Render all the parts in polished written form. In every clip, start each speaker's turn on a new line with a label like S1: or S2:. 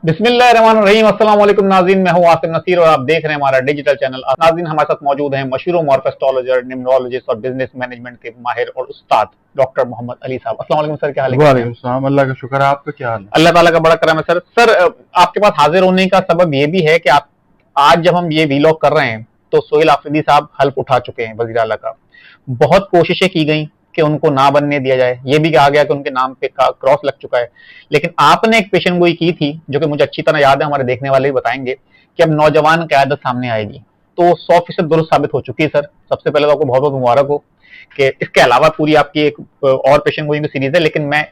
S1: बिस्मिल्लाहिर्रहमानिर्रहीम। अस्सलाम वालेकुम नाज़रीन, मैं हूं आसिम नसीर और आप देख रहे हैं हमारा डिजिटल चैनल। नाज़रीन, हमारे साथ मौजूद हैं मशहूर मॉर्फोस्टोलॉजर, निम्रोलॉजिस्ट और बिजनेस मैनेजमेंट के माहिर और उस्ताद डॉक्टर मोहम्मद अली साहब। अस्सलाम वालेकुम सर, क्या हाल है?
S2: वालेकुम सलाम। अल्लाह का शुक्र है। आपका क्या हाल है?
S1: अल्लाह ताला का बड़ा करम है सर। आपके पास हाजिर होने का सबब ये भी है कि आप आज जब हम ये वीलॉग कर रहे हैं तो सोहेल आफरीदी साहब हल्फ उठा चुके हैं वज़ीर आला का। बहुत कोशिशें की गई कि उनको ना बनने दिया जाए, ये भी कहा गया कि उनके नाम पे क्रॉस लग चुका है, लेकिन आपने एक पेशन गोई की थी जो कि मुझे अच्छी तरह याद है, हमारे देखने वाले भी बताएंगे कि अब नौजवान क़यादत सामने आएगी, तो 100% दुरुस्त साबित हो चुकी है सर। सबसे पहले तो आपको बहुत बहुत मुबारक हो कि इसके अलावा पूरी आपकी एक और पेशन गोई की सीरीज है, लेकिन मैं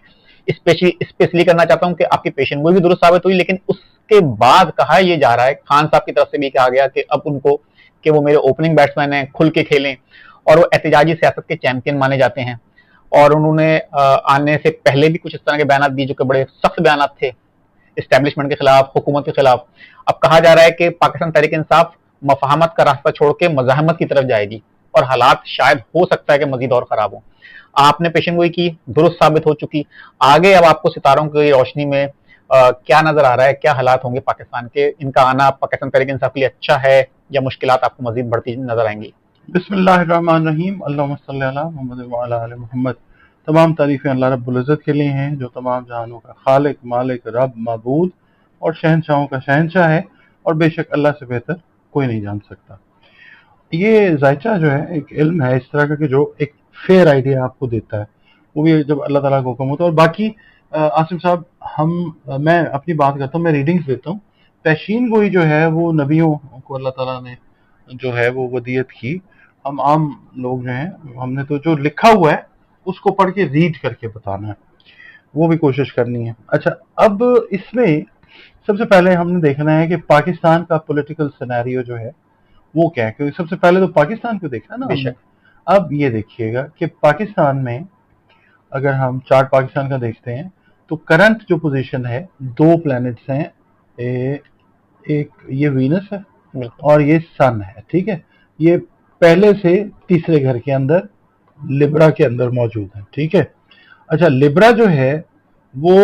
S1: स्पेशली करना चाहता हूं कि आपकी पेशन गोई भी दुरुस्त साबित हुई, लेकिन उसके बाद कहा यह जा रहा है, खान साहब की तरफ से भी कहा गया कि अब उनको कि वो मेरे ओपनिंग बैट्समैन हैं, खुल के खेलें, और वो एहतजाजी सियासत के चैंपियन माने जाते हैं। और उन्होंने आने से पहले भी कुछ इस तरह के बयान दिए जो कि बड़े सख्त बयान थे इस्टेब्लिशमेंट के खिलाफ, हुकूमत के खिलाफ। अब कहा जा रहा है कि पाकिस्तान तहरीक इंसाफ मफाहमत का रास्ता छोड़ के मज़ाहमत की तरफ जाएगी और हालात शायद हो सकता है कि मजीद और खराब हो। आपने पेशन गोई की, दुरुस्त साबित हो चुकी। आगे अब आपको सितारों की रोशनी में क्या नजर आ रहा है, क्या हालात होंगे पाकिस्तान के? इनका आना पाकिस्तान तहरीक इंसाफ के लिए अच्छा है या मुश्किलात आपको मजीद बढ़ती नजर आएंगी?
S2: बिस्मिल्लाहिर्रहमानिर्रहीम। अल्लाहुम्मा सल्ली अला मोहम्मद व अला आलि मोहम्मद। तमाम तारीफ़ें अल्लाह रब्बुल इज़्ज़त के लिए हैं, जो तमाम जहानों का खालिक, मालिक, रब, माबूद और शहंशाहों का शहंशाह है, और बेशक अल्लाह से बेहतर कोई नहीं जान सकता। ये जायचा जो है एक इल्म है इस तरह का कि जो एक फेयर आइडिया आपको देता है, वो भी जब अल्लाह ताला का हुक्म होता है। और बाकी आसिम साहब, मैं अपनी बात करता हूँ, मैं रीडिंग्स देता हूँ। पेशीन गोई जो है वो नबियों को अल्लाह ताला ने जो है वो वदीयत की। हम आम लोग जो हैं, हमने तो जो लिखा हुआ है उसको पढ़ के रीड करके बताना है, वो भी कोशिश करनी है। अच्छा, अब इसमें सबसे पहले हमने देखना है कि पाकिस्तान का पॉलिटिकल सिनेरियो जो है वो क्या है, क्योंकि सबसे पहले तो पाकिस्तान को देखना ना हमने।
S1: बेशक।
S2: अब ये देखिएगा कि पाकिस्तान में अगर हम चार्ट पाकिस्तान का देखते हैं तो करंट जो पोजीशन है, दो प्लैनेट्स हैं, एक ये वीनस है
S1: बिल्कुल।
S2: और ये सन है। ठीक है, ये पहले से तीसरे घर के अंदर लिब्रा के अंदर मौजूद है। ठीक है, अच्छा, लिब्रा जो है वो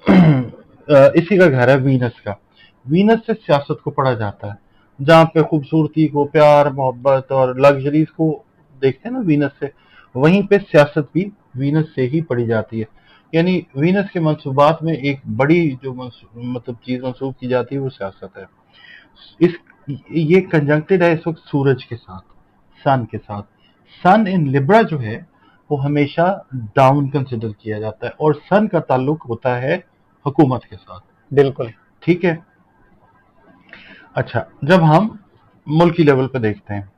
S2: इसी का घर है वीनस का। वीनस से सियासत को पढ़ा जाता है, जहाँ पे खूबसूरती को, प्यार मोहब्बत और लग्जरीज को देखते हैं ना वीनस से, वहीं पे सियासत भी वीनस से ही पढ़ी जाती है। यानी वीनस के मंसूबात में एक बड़ी जो मतलब चीज मंसूब की जाती है वो सियासत है। इस ये कंजंक्टेड है इस वक्त सूरज के साथ, सन के साथ। सन इन लिब्रा जो है वो हमेशा डाउन कंसिडर किया जाता है, और सन का ताल्लुक होता है हुकूमत के साथ।
S1: बिल्कुल।
S2: ठीक है, अच्छा, जब हम मुल्की लेवल पे देखते हैं,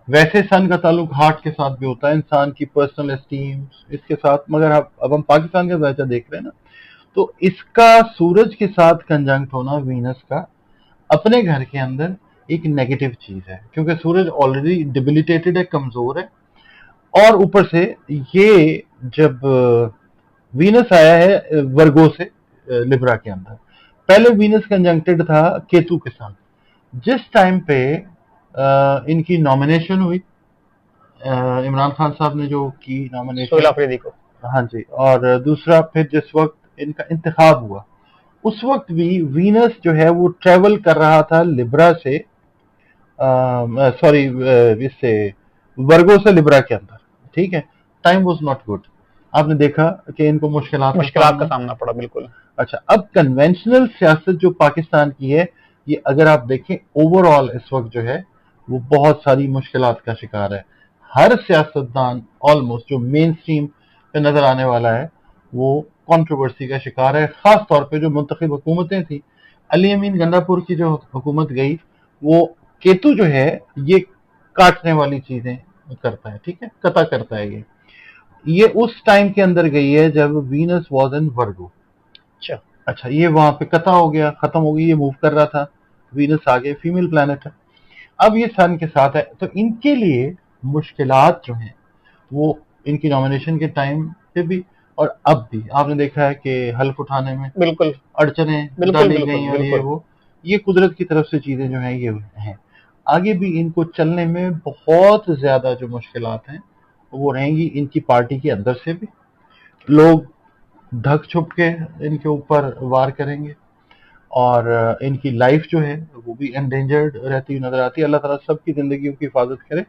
S2: वैसे सन का ताल्लुक हार्ट के साथ भी होता है, इंसान की पर्सनल एस्टीम इसके साथ। मगर अब हम पाकिस्तान का जायजा देख रहे हैं ना, तो इसका सूरज के साथ कंजंक्ट होना वीनस का अपने घर के अंदर एक नेगेटिव चीज है, क्योंकि सूरज ऑलरेडी डिबिलिटेटेड है, कमजोर है। और ऊपर से ये जब वीनस आया है वर्गो से लिब्रा के अंदर, पहले वीनस कंजंक्टेड था केतु के साथ। जिस टाइम पे इनकी नॉमिनेशन हुई, इमरान खान साहब ने जो की
S1: सोहेल
S2: नॉमिनेशन,
S1: आफरीदी को।
S2: हाँ जी, और दूसरा फिर जिस वक्त इनका इंतखाब हुआ, उस वक्त भी वीनस जो है वो ट्रेवल कर रहा था लिब्रा से, सॉरी, इससे वर्गो से लिब्रा के अंदर। ठीक है, टाइम वाज नॉट गुड। आपने देखा कि इनको मुश्किलात का
S1: मुश्किलात का
S2: सामना।
S1: सामना पड़ा, बिल्कुल।
S2: अच्छा, अब कन्वेंशनल सियासत जो पाकिस्तान की है, ये अगर आप देखें ओवरऑल इस वक्त जो है वो बहुत सारी मुश्किलात का शिकार है। हर सियासतदान ऑलमोस्ट जो मेन स्ट्रीम पे नजर आने वाला है वो कंट्रोवर्सी का शिकार है। खास तौर पे जो मुंतखब हुकूमतें थी, अली अमीन गंडापुर की जो हुकूमत गई, वो केतु जो है ये काटने वाली चीजें करता है। ठीक है, कता करता है ये उस टाइम के अंदर गई है जब वीनस वॉज इन वर्गो।
S1: अच्छा।
S2: अच्छा, ये वहां पे कता हो गया, खत्म हो गई, ये मूव कर रहा था, वीनस आगे फीमेल प्लैनेट है। अब ये सन के साथ है, तो इनके लिए मुश्किलात जो हैं वो इनकी नॉमिनेशन के टाइम पे भी और अब भी आपने देखा है कि हल्फ उठाने में
S1: बिल्कुल
S2: अड़चने
S1: बिल्कुल
S2: डाली
S1: बिल्कुल
S2: गई, और
S1: बिल्कुल।
S2: ये कुदरत की तरफ से चीजें जो हैं ये हैं। आगे भी इनको चलने में बहुत ज्यादा जो मुश्किलात हैं वो रहेंगी। इनकी पार्टी के अंदर से भी लोग ढक छुप के इनके ऊपर वार करेंगे, اور ان کی لائف جو ہے وہ بھی انڈینجرڈ رہتی ہوئی نظر آتی ہے. اللہ تعالیٰ سب کی زندگیوں کی حفاظت کرے.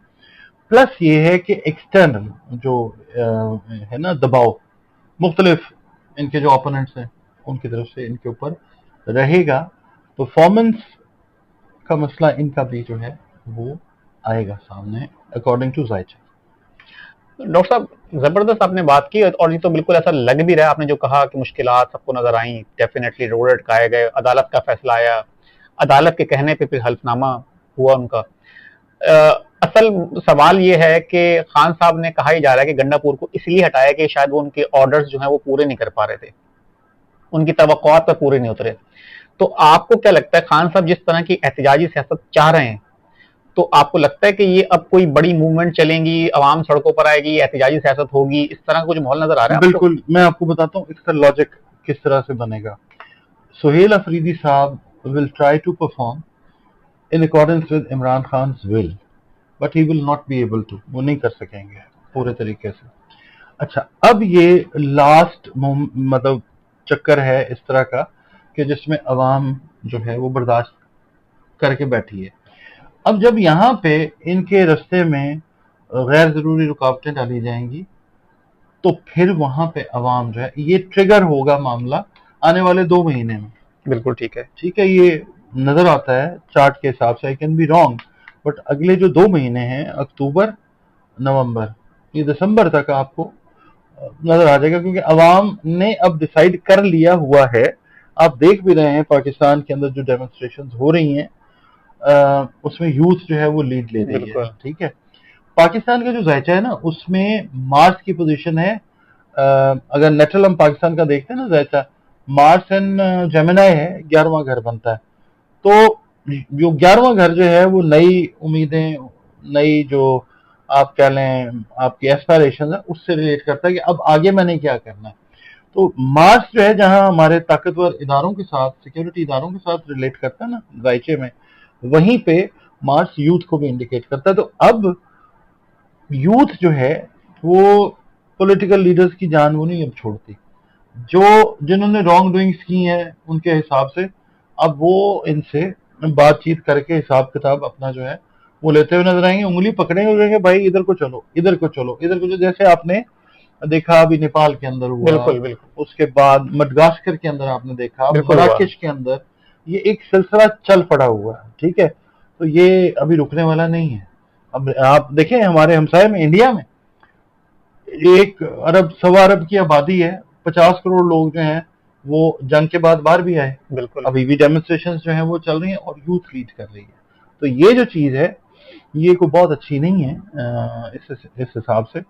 S2: پلس یہ ہے کہ ایکسٹرنل جو ہے نا دباؤ مختلف ان کے جو اوپوننٹس ہیں ان کی طرف سے ان کے اوپر رہے گا. پرفارمنس کا مسئلہ ان کا بھی جو ہے وہ آئے گا سامنے اکارڈنگ ٹو زائچہ.
S1: ڈاکٹر صاحب زبردست آپ نے بات کی, اور یہ تو بالکل ایسا لگ بھی رہا ہے, آپ نے جو کہا کہ مشکلات سب کو نظر آئیں, ڈیفینیٹلی روڈ اٹکائے گئے, عدالت کا فیصلہ آیا, عدالت کے کہنے پہ پھر حلف نامہ ہوا ان کا. اصل سوال یہ ہے کہ خان صاحب نے کہا ہی جا رہا ہے کہ گنڈا پور کو اس لیے ہٹایا کہ شاید وہ ان کے آرڈرز جو ہیں وہ پورے نہیں کر پا رہے تھے, ان کی توقعات پر پورے نہیں اترے. تو آپ کو کیا لگتا ہے خان صاحب جس طرح کی احتجاجی سیاست چاہ رہے ہیں, تو آپ کو لگتا ہے کہ یہ اب کوئی بڑی موومنٹ چلیں گی, عوام سڑکوں پر آئے گی, احتجاجی سیاست ہوگی, اس طرح کا کچھ ماحول نظر آ رہا ہے آپ کو؟
S2: بالکل, میں آپ کو بتاتا ہوں اس کا لاجک کس طرح سے بنے گا. سہیل افریدی صاحب will try to perform in accordance with Imran خان's will, but he will not be able to. وہ نہیں کر سکیں گے پورے طریقے سے. اچھا, اب یہ لاسٹ مطلب چکر ہے اس طرح کا کہ جس میں عوام جو ہے وہ برداشت کر کے بیٹھی ہے. اب جب یہاں پہ ان کے رستے میں غیر ضروری رکاوٹیں ڈالی جائیں گی تو پھر وہاں پہ عوام جو ہے یہ ٹریگر ہوگا معاملہ آنے والے 2 مہینے میں.
S1: بالکل ٹھیک ہے,
S2: ٹھیک ہے, یہ نظر آتا ہے چارٹ کے حساب سے, I can be wrong, but اگلے جو 2 مہینے ہیں اکتوبر نومبر یہ دسمبر تک آپ کو نظر آ جائے گا, کیونکہ عوام نے اب ڈیسائیڈ کر لیا ہوا ہے. آپ دیکھ بھی رہے ہیں پاکستان کے اندر جو ڈیمونسٹریشنز ہو رہی ہیں اس میں یوتھ جو ہے وہ لیڈ لے رہی ہے. ٹھیک ہے, پاکستان کا جو ذائچہ ہے نا اس میں مارس کی پوزیشن ہے, اگر نیٹرل ہم پاکستان کا دیکھتے ہیں نا ذائچہ, مارس اینڈ جیمنائی ہے, 11واں گھر بنتا ہے. تو جو 11واں گھر جو ہے وہ نئی امیدیں, نئی جو آپ کہہ لیں آپ کی ایسپائریشن ہے اس سے ریلیٹ کرتا ہے کہ اب آگے میں نے کیا کرنا ہے. تو مارس جو ہے جہاں ہمارے طاقتور اداروں کے ساتھ, سیکیورٹی اداروں کے ساتھ ریلیٹ کرتا ہے نا ذائچے میں, وہیں پہ مارس یوتھ کو بھی انڈیکیٹ کرتا ہے. تو اب یوتھ جو ہے وہ پولیٹیکل لیڈرز کی جان وہ نہیں اب چھوڑتی, جو جنہوں نے رانگ ڈوئنگز کی ہیں ان کے حساب سے اب وہ ان سے بات چیت کر کے حساب کتاب اپنا جو ہے وہ لیتے ہوئے نظر آئیں گے, انگلی پکڑیں گے بھائی ادھر کو چلو, ادھر کو چلو, ادھر کو چلو, جیسے آپ نے دیکھا ابھی نیپال کے اندر ہوا,
S1: بالکل,
S2: اس کے بعد مڈغاسکر کے اندر آپ نے دیکھا, مراکش کے اندر, یہ ایک سلسلہ چل پڑا ہوا ہے. ٹھیک ہے, تو یہ ابھی رکنے والا نہیں ہے. اب آپ دیکھیں ہمارے ہمسائے میں انڈیا میں 1 ارب 1.25 ارب کی آبادی ہے, 50 کروڑ لوگ جو ہیں وہ جنگ کے بعد باہر بھی آئے.
S1: بالکل,
S2: ابھی بھی ڈیمونسٹریشنز جو ہیں وہ چل رہی ہیں اور یوتھ لیڈ کر رہی ہے. تو یہ جو چیز ہے یہ کوئی بہت اچھی نہیں ہے اس حساب سے.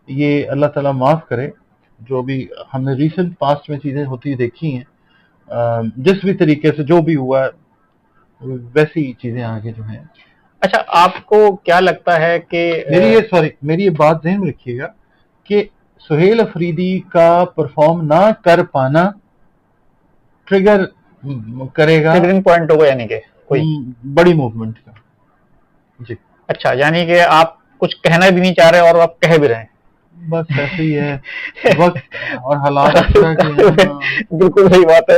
S2: یہ اللہ تعالیٰ معاف کرے, جو بھی ہم نے ریسنٹ پاسٹ میں چیزیں ہوتی دیکھی ہیں, جس بھی طریقے سے جو بھی ہوا ہے ویسی چیزیں آگے جو ہیں.
S1: اچھا, آپ کو کیا لگتا ہے کہ
S2: میری یہ بات ذہن میں رکھیے گا کہ سہیل افریدی کا پرفارم نہ کر پانا ٹریگر کرے گا,
S1: ٹریگرنگ پوائنٹ ہوگا, یعنی کہ کوئی
S2: بڑی موومنٹ کا. جی,
S1: اچھا, یعنی کہ آپ کچھ کہنا بھی نہیں چاہ رہے اور آپ کہہ بھی رہے ہیں,
S2: بس ایسے ہی ہے وقت اور حالات اس طرح کے ہیں.
S1: بالکل صحیح بات ہے.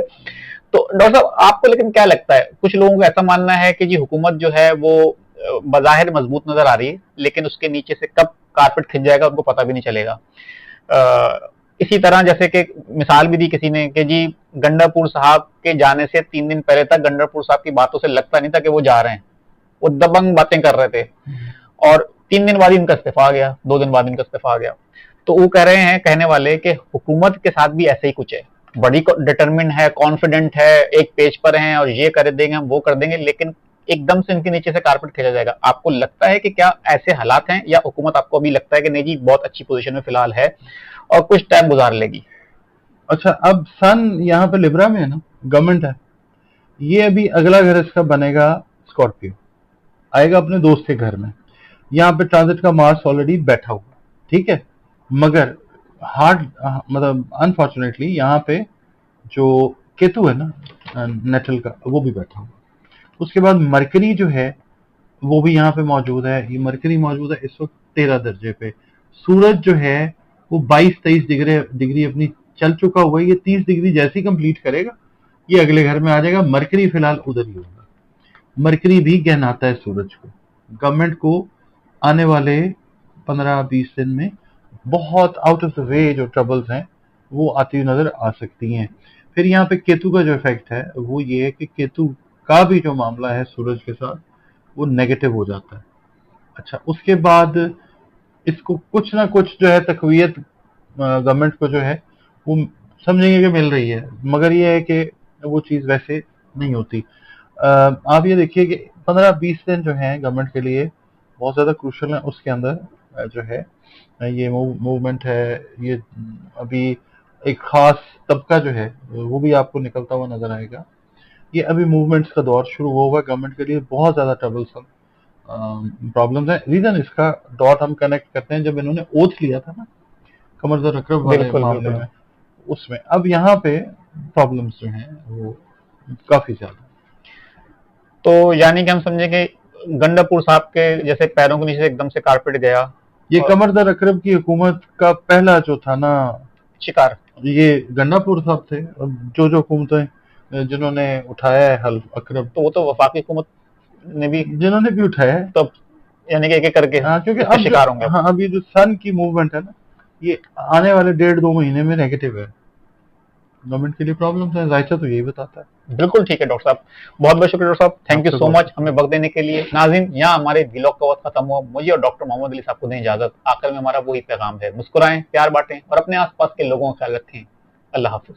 S1: تو ڈاکٹر صاحب آپ کو لیکن کیا لگتا ہے, کچھ لوگوں کو ایسا ماننا ہے کہ جی حکومت جو ہے وہ بظاہر مضبوط نظر آ رہی ہے لیکن اس کے نیچے سے کب کارپٹ کھنچ جائے گا ان کو پتہ بھی نہیں چلے گا. اسی طرح جیسے کہ مثال بھی دی کسی نے کہ جی گنڈا پور صاحب کے جانے سے 3 دن پہلے تک گنڈا پور صاحب کی باتوں سے لگتا نہیں تھا کہ وہ جا رہے ہیں, وہ دبنگ باتیں کر رہے تھے, اور 3 دن بعد ان کا استعفیٰ آ گیا, 2 دن بعد ان کا استعفیٰ آ گیا. تو وہ کہہ رہے ہیں کہنے والے کہ حکومت کے ساتھ بھی ایسے ہی کچھ ہے, بڑی ڈٹرمنٹ ہے, کانفیڈنٹ ہے, ایک پیج پر ہیں اور یہ کر دیں گے ہم وہ کر دیں گے, لیکن ایک دم سے ان کے نیچے سے کارپٹ کھینچا جائے گا. آپ کو لگتا ہے کہ کیا ایسے حالات ہیں, یا حکومت آپ کو ابھی لگتا ہے کہ نہیں جی بہت اچھی پوزیشن میں فی الحال ہے اور کچھ ٹائم گزار لے گی؟
S2: اچھا, اب سن یہاں پہ لبرا میں ہے نا, گورنمنٹ ہے, یہ ابھی اگلا گھر اس کا بنے گا اسکارپیو, آئے گا اپنے دوست کے گھر میں. یہاں پہ ٹرانزٹ کا مارس آلریڈی بیٹھا ہوا, ٹھیک ہے, مگر مطلب انفارچونیٹلی یہاں پہ جو کیتو ہے نا نیٹل کا وہ بھی بیٹھا ہوا. اس کے بعد مرکری جو ہے وہ بھی یہاں پہ موجود ہے. یہ مرکری موجود ہے اس وقت 13 درجے پہ. سورج جو ہے وہ 22-23 ڈگری اپنی چل چکا ہوا ہے. یہ 30 ڈگری جیسے ہی کمپلیٹ کرے گا ये अगले घर में आ जाएगा। मरकरी फिलहाल उधर ही होगा। मरकरी भी गहनाता है सूरज को। गवर्नमेंट को आने वाले 15-20 दिन में बहुत आउट ऑफ द वे जो ट्रबल्स हैं वो आती हुई नजर आ सकती हैं। फिर यहाँ पे केतु का जो इफेक्ट है वो ये है कि केतु का भी जो मामला है सूरज के साथ वो नेगेटिव हो जाता है। अच्छा, उसके बाद इसको कुछ ना कुछ जो है तकवीयत गवर्नमेंट को जो है वो समझेंगे कि मिल रही है, मगर ये है कि वो चीज़ वैसे नहीं होती। आप ये देखिए कि 15-20 दिन जो है गवर्नमेंट के लिए बहुत ज़्यादा क्रूशल है। उसके अंदर जो है ये मूवमेंट है, ये अभी एक खास तबका जो है वो भी आपको निकलता हुआ नजर आएगा। ये अभी मूवमेंट्स का दौर शुरू होगा। गवर्नमेंट के लिए बहुत ज़्यादा ट्रबलसम प्रॉब्लम्स है। रीजन इसका डॉट हम कनेक्ट करते हैं जब इन्होंने ओथ लिया था ना कमर अकरब वाले
S1: बिल्कुल
S2: मामले
S1: बिल्कुल।
S2: में, उसमें अब यहाँ पे प्रॉब्लम्स जो हैं वो काफी ज्यादा।
S1: तो यानी कि हम समझे कि गंडापुर साहब के जैसे पैरों के नीचे से एकदम से कारपेट गया
S2: ये
S1: और
S2: कमर अकरब की हुकूमत का पहला जो था ना,
S1: शिकार।
S2: ये गंडापुर साहब थे। और जो हुकूमतें जिन्होंने उठाया है हल अकरब,
S1: तो वो तो वफाकी हुकूमत ने भी
S2: जिन्होंने भी उठाया है,
S1: तब यानी कि एक करके
S2: हाँ, क्योंकि
S1: इसके
S2: अब
S1: शिकार होंगे।
S2: हाँ, अब ये जो सन की मूवमेंट है ना, ये आने वाले 1.5-2 महीने में नेगेटिव है। गवर्नमेंट के लिए प्रॉब्लम है, जायचा तो यही बताता है।
S1: बिल्कुल ठीक है डॉक्टर साहब, बहुत बहुत शुक्रिया डॉक्टर साहब, थैंक यू
S2: आपसे
S1: सो
S2: बहुत
S1: मच हमें वक्त देने के लिए। नाज़रीन, यहाँ हमारे व्लॉग का वक्त खत्म हुआ। मुझे और डॉक्टर मोहम्मद अली साहब को दें इजाजत। आखिर में हमारा वही पैगाम है, मुस्कुराएं, प्यार बांटें और अपने आसपास के लोगों का ख्याल रखें। अल्लाह हाफिज।